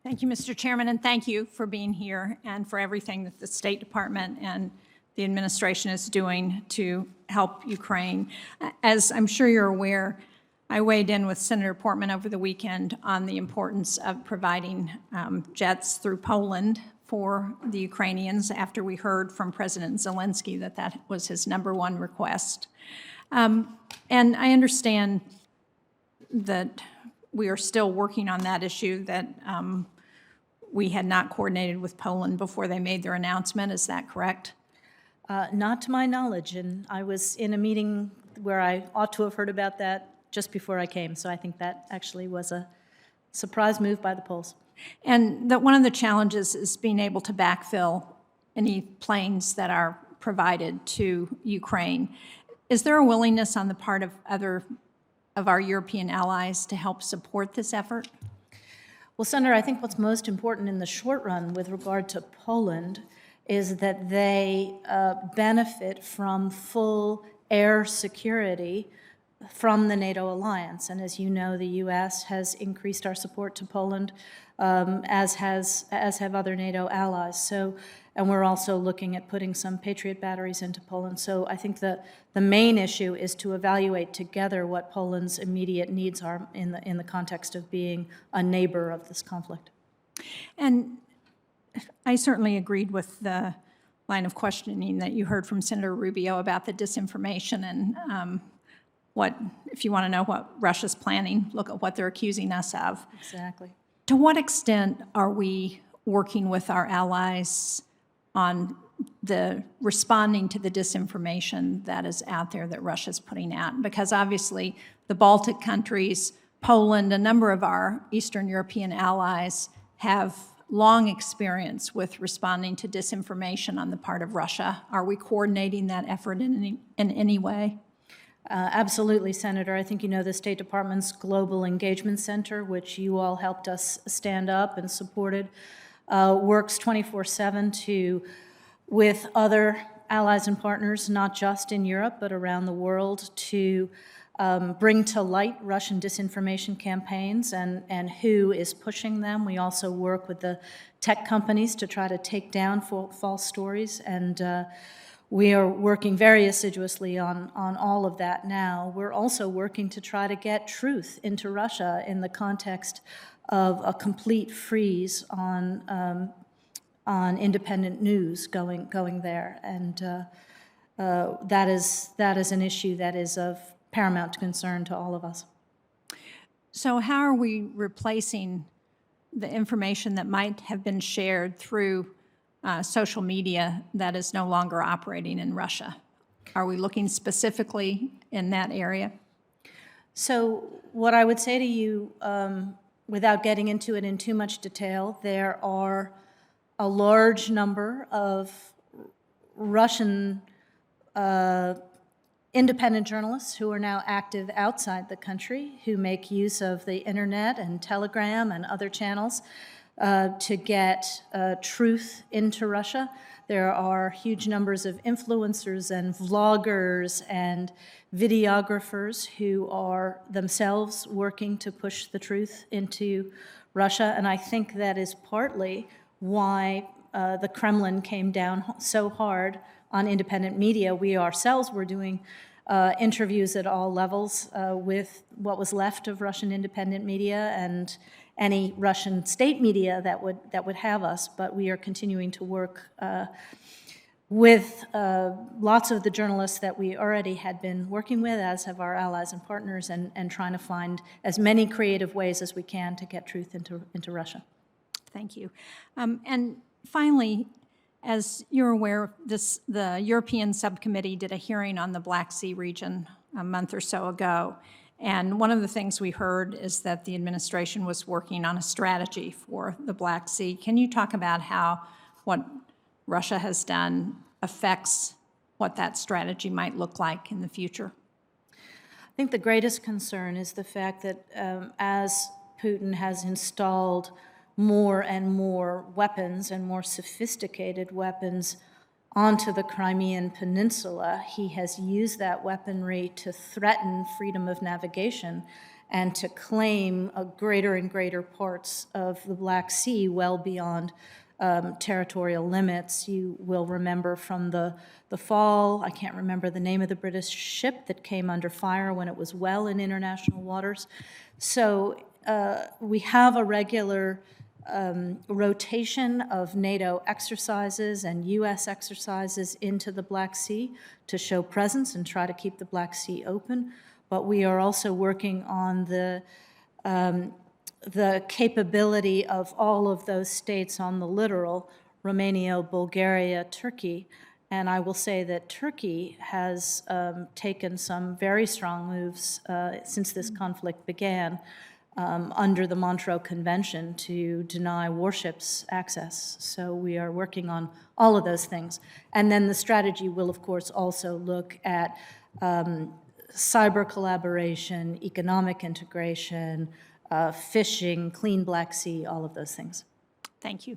Thank you, Mr. Chairman, and thank you for being here and for everything that the State Department and the administration is doing to help Ukraine. As I'm sure you're aware, I weighed in with Senator Portman over the weekend on the importance of providing jets through Poland for the Ukrainians after we heard from President Zelensky that that was his number one request. And I understand that we are still working on that issue, that we had not coordinated with Poland before they made their announcement. Is that correct? Not to my knowledge, and I was in a meeting where I ought to have heard about that just before I came, so I think that actually was a surprise move by the Poles. And that one of the challenges is being able to backfill any planes that are provided to Ukraine. Is there a willingness on the part of other of our European allies to help support this effort? Well, Senator, I think what's most important in the short run with regard to Poland is that they benefit from full air security from the NATO alliance. And as you know, the U.S. has increased our support to Poland, as have other NATO allies. So, and we're also looking at putting some Patriot batteries into Poland. So I think the main issue is to evaluate together what Poland's immediate needs are in the context of being a neighbor of this conflict. And I certainly agreed with the line of questioning that you heard from Senator Rubio about the disinformation and what, if you want to know what Russia's planning, look at what they're accusing us of. Exactly. To what extent are we working with our allies on the responding to the disinformation that is out there that Russia's putting out? Because obviously the Baltic countries, Poland, a number of our Eastern European allies have long experience with responding to disinformation on the part of Russia. Are we coordinating that effort in any way? Absolutely, Senator. I think you know the State Department's Global Engagement Center, which you all helped us stand up and supported, works 24/7 with other allies and partners, not just in Europe, but around the world, to bring to light Russian disinformation campaigns and who is pushing them. We also work with the tech companies to try to take down false stories, and we are working very assiduously on all of that now. We're also working to try to get truth into Russia in the context of a complete freeze on independent news going there, and that is an issue that is of paramount concern to all of us. So how are we replacing the information that might have been shared through social media that is no longer operating in Russia? Are we looking specifically in that area? So what I would say to you, without getting into it in too much detail, there are a large number of Russian independent journalists who are now active outside the country, who make use of the internet and Telegram and other channels to get truth into Russia. There are huge numbers of influencers and vloggers and videographers who are themselves working to push the truth into Russia, and I think that is partly why the Kremlin came down so hard on independent media. We ourselves were doing interviews at all levels with what was left of Russian independent media and any Russian state media that would have us, but we are continuing to work with lots of the journalists that we already had been working with, as have our allies and partners, and trying to find as many creative ways as we can to get truth into Russia. Thank you. And finally, as you're aware, the European subcommittee did a hearing on the Black Sea region a month or so ago. And one of the things we heard is that the administration was working on a strategy for the Black Sea. Can you talk about how what Russia has done affects what that strategy might look like in the future? I think the greatest concern is the fact that as Putin has installed more and more weapons and more sophisticated weapons onto the Crimean Peninsula, he has used that weaponry to threaten freedom of navigation and to claim greater and greater parts of the Black Sea well beyond territorial limits. You will remember from the fall, I can't remember the name of the British ship that came under fire when it was well in international waters. So we have a regular rotation of NATO exercises and U.S. exercises into the Black Sea to show presence and try to keep the Black Sea open. But we are also working on the capability of all of those states on the littoral, Romania, Bulgaria, Turkey. And I will say that Turkey has taken some very strong moves since this conflict began under the Montreux Convention to deny warships access. So we are working on all of those things. And then the strategy will, of course, also look at cyber collaboration, economic integration, fishing, clean Black Sea, all of those things. Thank you.